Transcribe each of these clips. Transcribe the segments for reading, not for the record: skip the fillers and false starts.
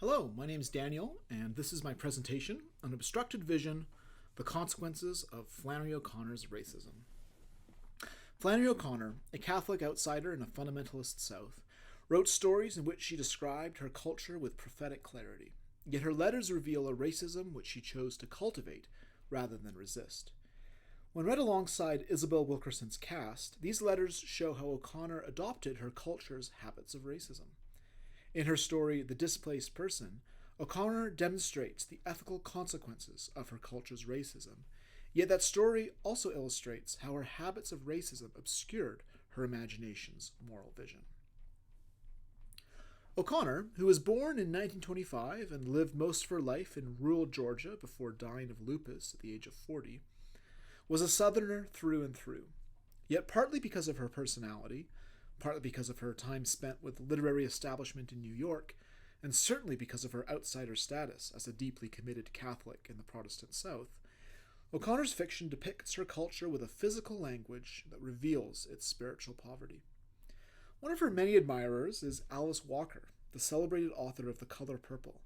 Hello, my name is Daniel, and this is my presentation on Obstructed Vision, the Consequences of Flannery O'Connor's Racism. Flannery O'Connor, a Catholic outsider in a fundamentalist South, wrote stories in which she described her culture with prophetic clarity, yet her letters reveal a racism which she chose to cultivate rather than resist. When read alongside Isabel Wilkerson's cast, these letters show how O'Connor adopted her culture's habits of racism. In her story, The Displaced Person, O'Connor demonstrates the ethical consequences of her culture's racism, yet that story also illustrates how her habits of racism obscured her imagination's moral vision. O'Connor, who was born in 1925 and lived most of her life in rural Georgia before dying of lupus at the age of 40, was a Southerner through and through. Yet partly because of her personality, partly because of her time spent with the literary establishment in New York, and certainly because of her outsider status as a deeply committed Catholic in the Protestant South, O'Connor's fiction depicts her culture with a physical language that reveals its spiritual poverty. One of her many admirers is Alice Walker, the celebrated author of The Color Purple,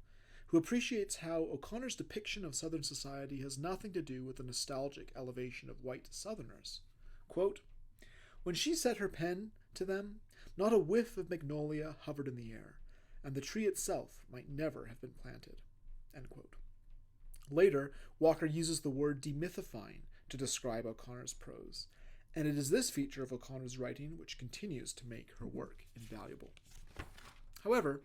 who appreciates how O'Connor's depiction of Southern society has nothing to do with the nostalgic elevation of white Southerners. Quote, "When she set her pen to them, not a whiff of magnolia hovered in the air, and the tree itself might never have been planted." End quote. Later, Walker uses the word demythifying to describe O'Connor's prose, and it is this feature of O'Connor's writing which continues to make her work invaluable. However,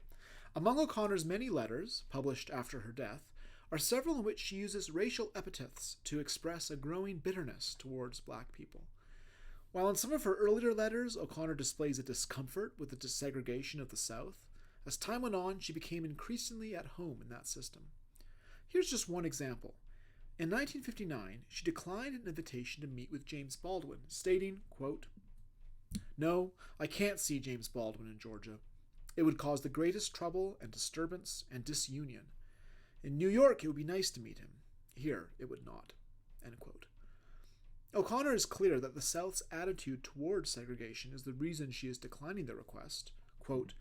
among O'Connor's many letters, published after her death, are several in which she uses racial epithets to express a growing bitterness towards black people. While in some of her earlier letters, O'Connor displays a discomfort with the desegregation of the South, as time went on, she became increasingly at home in that system. Here's just one example. In 1959, she declined an invitation to meet with James Baldwin, stating, quote, "No, I can't see James Baldwin in Georgia. It would cause the greatest trouble and disturbance and disunion. In New York, it would be nice to meet him. Here, it would not." End quote. O'Connor is clear that the South's attitude towards segregation is the reason she is declining the request. Quote,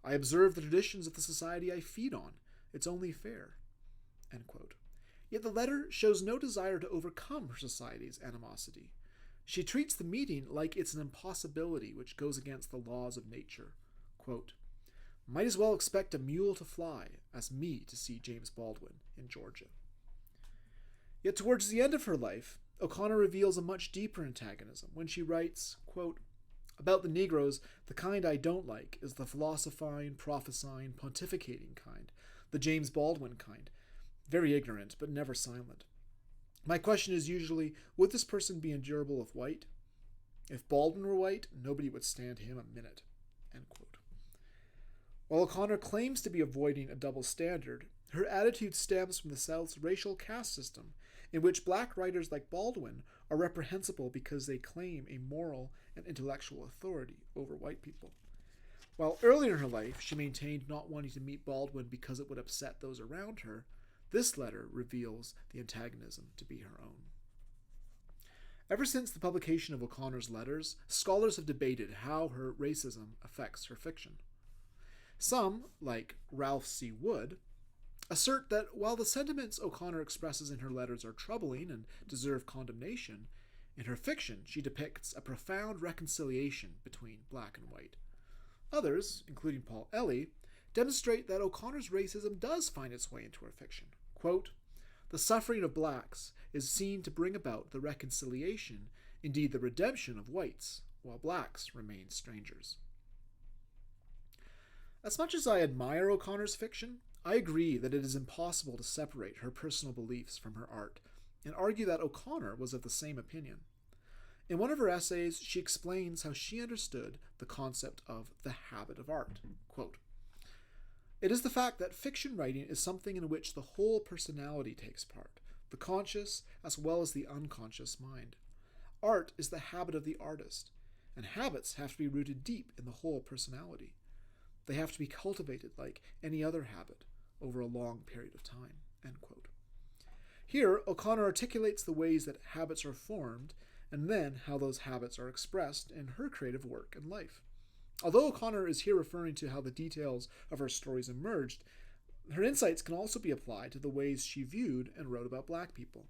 "I observe the traditions of the society I feed on. It's only fair." End quote. Yet the letter shows no desire to overcome her society's animosity. She treats the meeting like it's an impossibility which goes against the laws of nature. Quote, "Might as well expect a mule to fly as me to see James Baldwin in Georgia." Yet towards the end of her life, O'Connor reveals a much deeper antagonism when she writes, quote, "About the Negroes, the kind I don't like is the philosophizing, prophesying, pontificating kind, the James Baldwin kind, very ignorant but never silent. My question is usually, would this person be endurable if white? If Baldwin were white, nobody would stand him a minute." End quote. While O'Connor claims to be avoiding a double standard, her attitude stems from the South's racial caste system, in which black writers like Baldwin are reprehensible because they claim a moral and intellectual authority over white people. While earlier in her life she maintained not wanting to meet Baldwin because it would upset those around her, this letter reveals the antagonism to be her own. Ever since the publication of O'Connor's letters, scholars have debated how her racism affects her fiction. Some, like Ralph C. Wood, assert that while the sentiments O'Connor expresses in her letters are troubling and deserve condemnation, in her fiction she depicts a profound reconciliation between black and white. Others, including Paul Elie, demonstrate that O'Connor's racism does find its way into her fiction. Quote, "The suffering of blacks is seen to bring about the reconciliation, indeed the redemption of whites, while blacks remain strangers." As much as I admire O'Connor's fiction, I agree that it is impossible to separate her personal beliefs from her art, and argue that O'Connor was of the same opinion. In one of her essays, she explains how she understood the concept of the habit of art. Quote, "It is the fact that fiction writing is something in which the whole personality takes part, the conscious as well as the unconscious mind. Art is the habit of the artist, and habits have to be rooted deep in the whole personality. They have to be cultivated like any other habit over a long period of time." End quote. Here, O'Connor articulates the ways that habits are formed, and then how those habits are expressed in her creative work and life. Although O'Connor is here referring to how the details of her stories emerged, Her insights can also be applied to the ways she viewed and wrote about black people.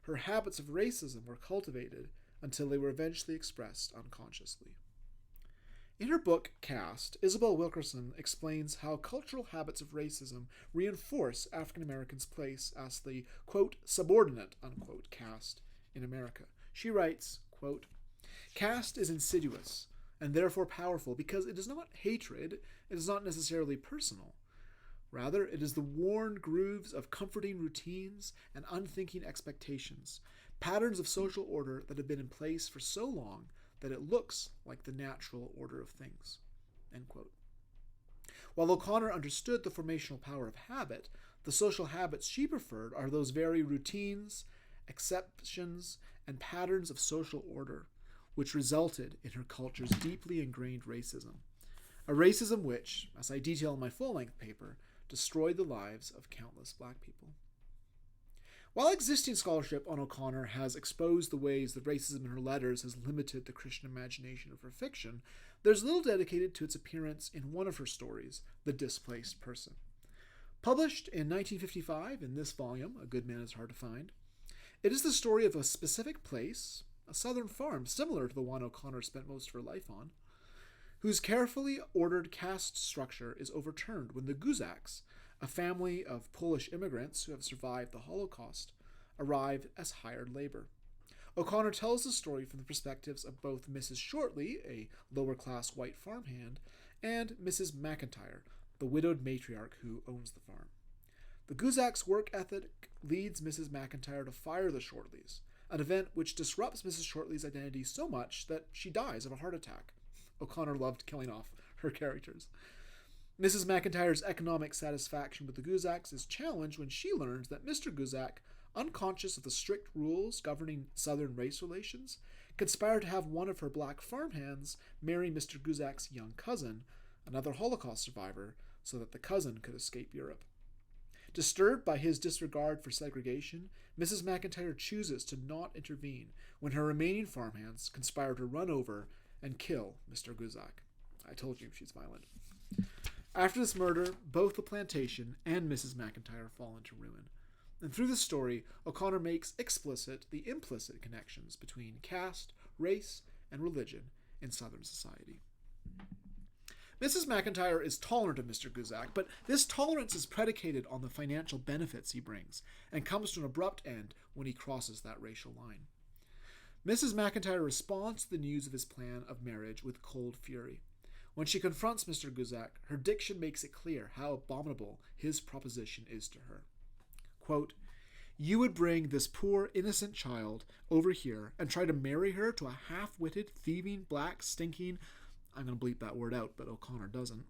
Her habits of racism were cultivated until they were eventually expressed unconsciously. In her book, Caste, Isabel Wilkerson explains how cultural habits of racism reinforce African Americans' place as the, quote, subordinate, unquote, caste in America. She writes, quote, caste is insidious and therefore powerful because it is not hatred, it is not necessarily personal. Rather, it is the worn grooves of comforting routines and unthinking expectations, patterns of social order that have been in place for so long that it looks like the natural order of things. End quote. While O'Connor understood the formational power of habit, the social habits she preferred are those very routines, exceptions, and patterns of social order, which resulted in her culture's deeply ingrained racism. A racism which, as I detail in my full-length paper, destroyed the lives of countless black people. While existing scholarship on O'Connor has exposed the ways that racism in her letters has limited the Christian imagination of her fiction, there's little dedicated to its appearance in one of her stories, The Displaced Person. Published in 1955 in this volume, A Good Man is Hard to Find, it is the story of a specific place, a southern farm similar to the one O'Connor spent most of her life on, whose carefully ordered caste structure is overturned when the Guzaks, a family of Polish immigrants who have survived the Holocaust, arrive as hired labor. O'Connor tells the story from the perspectives of both Mrs. Shortley, a lower-class white farmhand, and Mrs. McIntyre, the widowed matriarch who owns the farm. The Guzaks' work ethic leads Mrs. McIntyre to fire the Shortleys, an event which disrupts Mrs. Shortley's identity so much that she dies of a heart attack. O'Connor loved killing off her characters. Mrs. McIntyre's economic satisfaction with the Guzaks is challenged when she learns that Mr. Guzak, unconscious of the strict rules governing Southern race relations, conspired to have one of her black farmhands marry Mr. Guzak's young cousin, another Holocaust survivor, so that the cousin could escape Europe. Disturbed by his disregard for segregation, Mrs. McIntyre chooses to not intervene when her remaining farmhands conspire to run over and kill Mr. Guzak. I told you she's violent. After this murder, both the plantation and Mrs. McIntyre fall into ruin. And through this story, O'Connor makes explicit the implicit connections between caste, race, and religion in Southern society. Mrs. McIntyre is tolerant of Mr. Guzak, but this tolerance is predicated on the financial benefits he brings, and comes to an abrupt end when he crosses that racial line. Mrs. McIntyre responds to the news of his plan of marriage with cold fury. When she confronts Mr. Guzak, her diction makes it clear how abominable his proposition is to her. Quote, "You would bring this poor, innocent child over here and try to marry her to a half-witted, thieving, black, stinking..." I'm going to bleep that word out, but O'Connor doesn't.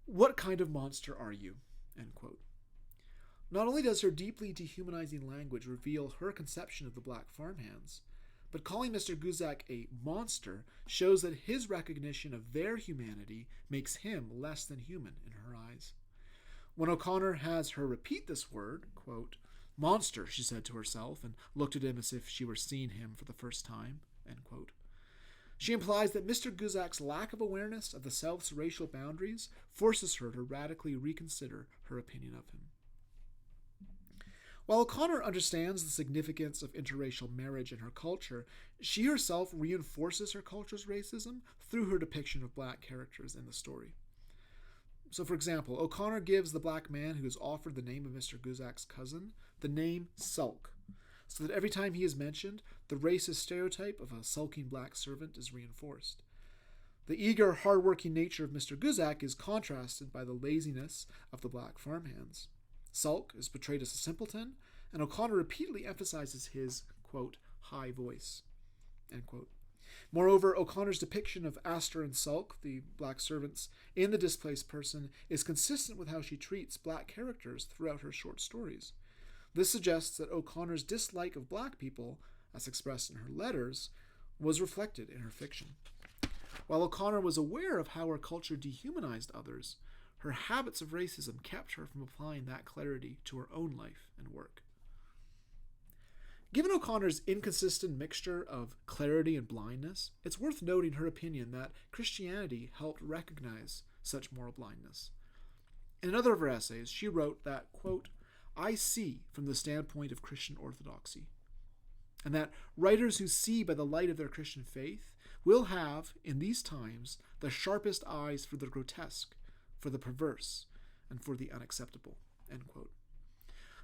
"What kind of monster are you?" End quote. Not only does her deeply dehumanizing language reveal her conception of the black farmhands, but calling Mr. Guzak a monster shows that his recognition of their humanity makes him less than human in her eyes. When O'Connor has her repeat this word, quote, "Monster," she said to herself, and looked at him as if she were seeing him for the first time, end quote. She implies that Mr. Guzak's lack of awareness of the South's racial boundaries forces her to radically reconsider her opinion of him. While O'Connor understands the significance of interracial marriage in her culture, she herself reinforces her culture's racism through her depiction of black characters in the story. So, for example, O'Connor gives the black man who is offered the name of Mr. Guzak's cousin the name Sulk, so that every time he is mentioned, the racist stereotype of a sulking black servant is reinforced. The eager, hard-working nature of Mr. Guzak is contrasted by the laziness of the black farmhands. Sulk is portrayed as a simpleton, and O'Connor repeatedly emphasizes his, quote, high voice, end quote. Moreover, O'Connor's depiction of Astor and Sulk, the black servants, in The Displaced Person is consistent with how she treats black characters throughout her short stories. This suggests that O'Connor's dislike of black people, as expressed in her letters, was reflected in her fiction. While O'Connor was aware of how her culture dehumanized others, her habits of racism kept her from applying that clarity to her own life and work. Given O'Connor's inconsistent mixture of clarity and blindness, it's worth noting her opinion that Christianity helped recognize such moral blindness. In another of her essays, she wrote that, quote, I see from the standpoint of Christian orthodoxy, and that writers who see by the light of their Christian faith will have, in these times, the sharpest eyes for the grotesque, for the perverse, and for the unacceptable, end quote.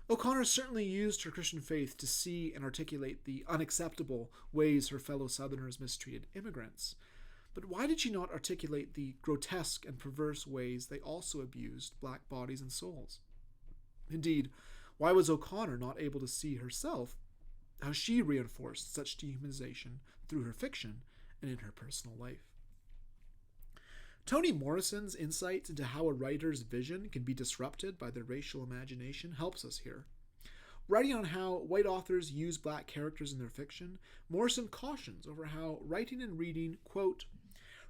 O'Connor certainly used her Christian faith to see and articulate the unacceptable ways her fellow Southerners mistreated immigrants. But why did she not articulate the grotesque and perverse ways they also abused black bodies and souls? Indeed, why was O'Connor not able to see herself how she reinforced such dehumanization through her fiction and in her personal life? Toni Morrison's insights into how a writer's vision can be disrupted by their racial imagination helps us here. Writing on how white authors use black characters in their fiction, Morrison cautions over how writing and reading, quote,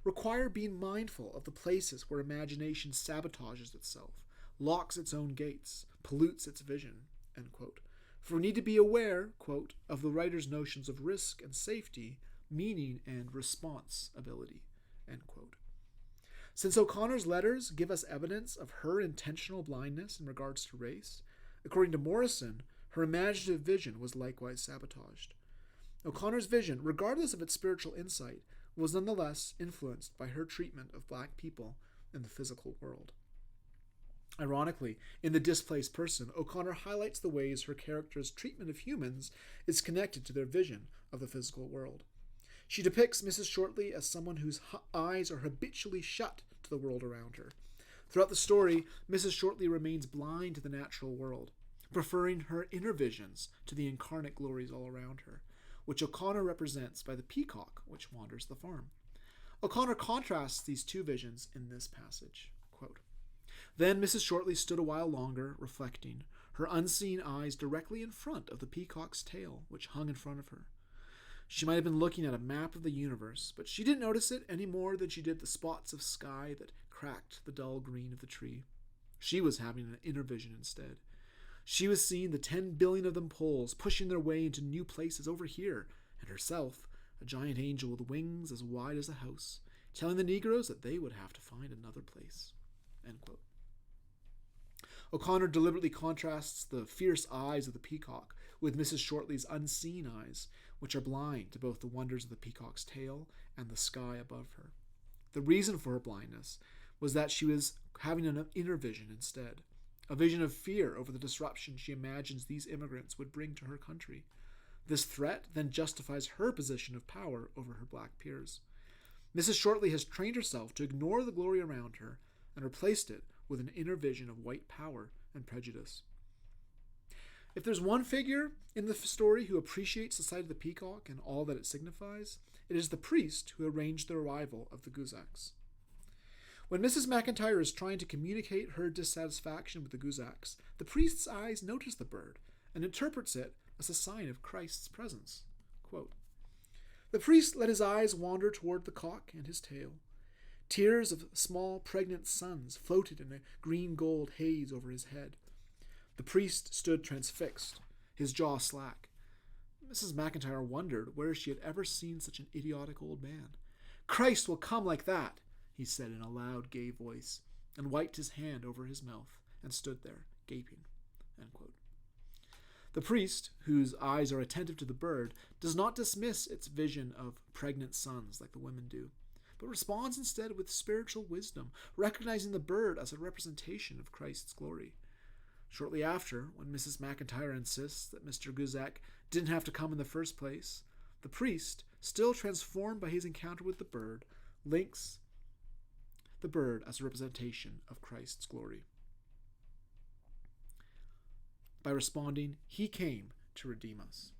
require being mindful of the places where imagination sabotages itself, locks its own gates, pollutes its vision, end quote. For we need to be aware, quote, of the writer's notions of risk and safety, meaning and response ability, end quote. Since O'Connor's letters give us evidence of her intentional blindness in regards to race, according to Morrison, her imaginative vision was likewise sabotaged. O'Connor's vision, regardless of its spiritual insight, was nonetheless influenced by her treatment of black people in the physical world. Ironically, in The Displaced Person, O'Connor highlights the ways her character's treatment of humans is connected to their vision of the physical world. She depicts Mrs. Shortley as someone whose eyes are habitually shut to the world around her. Throughout the story, Mrs. Shortley remains blind to the natural world, preferring her inner visions to the incarnate glories all around her, which O'Connor represents by the peacock which wanders the farm. O'Connor contrasts these two visions in this passage. Quote, then Mrs. Shortley stood a while longer, reflecting, her unseen eyes directly in front of the peacock's tail, which hung in front of her. She might have been looking at a map of the universe, but she didn't notice it any more than she did the spots of sky that cracked the dull green of the tree. She was having an inner vision instead. She was seeing the 10 billion of them poles pushing their way into new places over here, and herself, a giant angel with wings as wide as a house, telling the Negroes that they would have to find another place. End quote. O'Connor deliberately contrasts the fierce eyes of the peacock with Mrs. Shortley's unseen eyes, which are blind to both the wonders of the peacock's tail and the sky above her. The reason for her blindness was that she was having an inner vision instead, a vision of fear over the disruption she imagines these immigrants would bring to her country. This threat then justifies her position of power over her black peers. Mrs. Shortley has trained herself to ignore the glory around her and replaced it with an inner vision of white power and prejudice. If there's one figure in the story who appreciates the sight of the peacock and all that it signifies, it is the priest who arranged the arrival of the Guzaks. When Mrs. McIntyre is trying to communicate her dissatisfaction with the Guzaks, the priest's eyes notice the bird and interprets it as a sign of Christ's presence. Quote, the priest let his eyes wander toward the cock and his tail. Tears of small pregnant suns floated in a green-gold haze over his head. The priest stood transfixed, his jaw slack. Mrs. McIntyre wondered where she had ever seen such an idiotic old man. Christ will come like that, he said in a loud, gay voice, and wiped his hand over his mouth and stood there, gaping. End quote. The priest, whose eyes are attentive to the bird, does not dismiss its vision of pregnant sons like the women do, but responds instead with spiritual wisdom, recognizing the bird as a representation of Christ's glory. Shortly after, when Mrs. McIntyre insists that Mr. Guzak didn't have to come in the first place, the priest, still transformed by his encounter with the bird, links the bird as a representation of Christ's glory. By responding, he came to redeem us.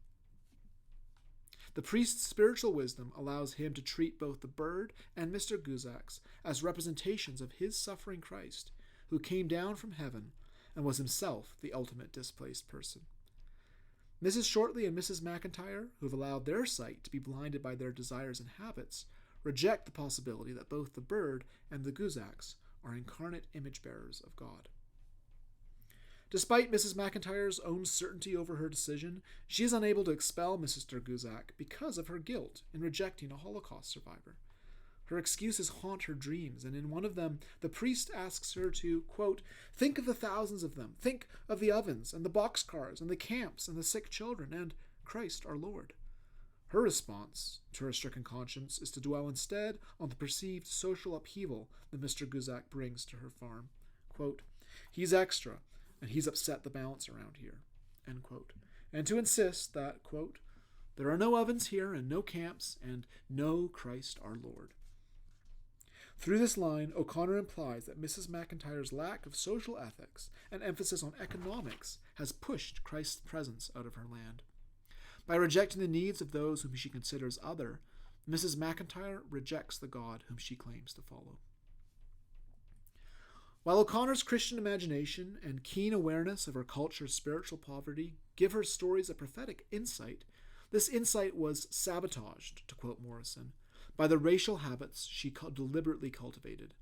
The priest's spiritual wisdom allows him to treat both the bird and Mr. Guzaks as representations of his suffering Christ, who came down from heaven and was himself the ultimate displaced person. Mrs. Shortley and Mrs. McIntyre, who have allowed their sight to be blinded by their desires and habits, reject the possibility that both the bird and the Guzaks are incarnate image bearers of God. Despite Mrs. McIntyre's own certainty over her decision, she is unable to expel Mr. Guzak because of her guilt in rejecting a Holocaust survivor. Her excuses haunt her dreams, and in one of them, the priest asks her to, quote, think of the thousands of them, think of the ovens and the boxcars and the camps and the sick children and Christ our Lord. Her response to her stricken conscience is to dwell instead on the perceived social upheaval that Mr. Guzak brings to her farm. Quote, he's extra, and he's upset the balance around here, end quote. And to insist that, quote, there are no ovens here and no camps and no Christ our Lord. Through this line, O'Connor implies that Mrs. McIntyre's lack of social ethics and emphasis on economics has pushed Christ's presence out of her land. By rejecting the needs of those whom she considers other, Mrs. McIntyre rejects the God whom she claims to follow. While O'Connor's Christian imagination and keen awareness of her culture's spiritual poverty give her stories a prophetic insight, this insight was sabotaged, to quote Morrison, by the racial habits she deliberately cultivated.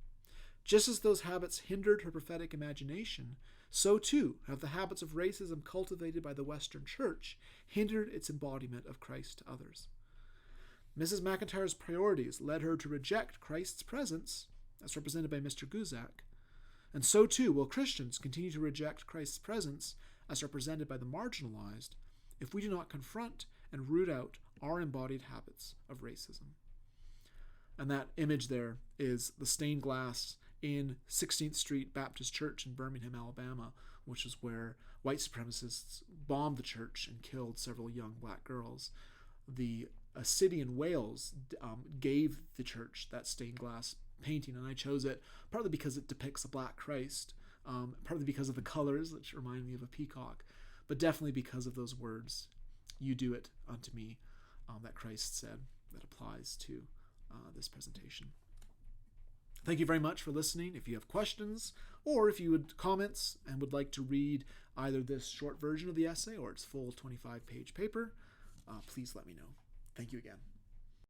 Just as those habits hindered her prophetic imagination, so too have the habits of racism cultivated by the Western Church hindered its embodiment of Christ to others. Mrs. McIntyre's priorities led her to reject Christ's presence, as represented by Mr. Guzak, and so too will Christians continue to reject Christ's presence, as represented by the marginalized, if we do not confront and root out our embodied habits of racism. And that image there is the stained glass in 16th Street Baptist Church in Birmingham, Alabama, which is where white supremacists bombed the church and killed several young black girls. A city in Wales gave the church that stained glass painting, and I chose it partly because it depicts a black Christ, partly because of the colors, which remind me of a peacock, but definitely because of those words, you do it unto me, that Christ said, that applies to this presentation. Thank you very much for listening. If you have questions, or if you would comments and would like to read either this short version of the essay or its full 25-page paper, please let me know. Thank you again.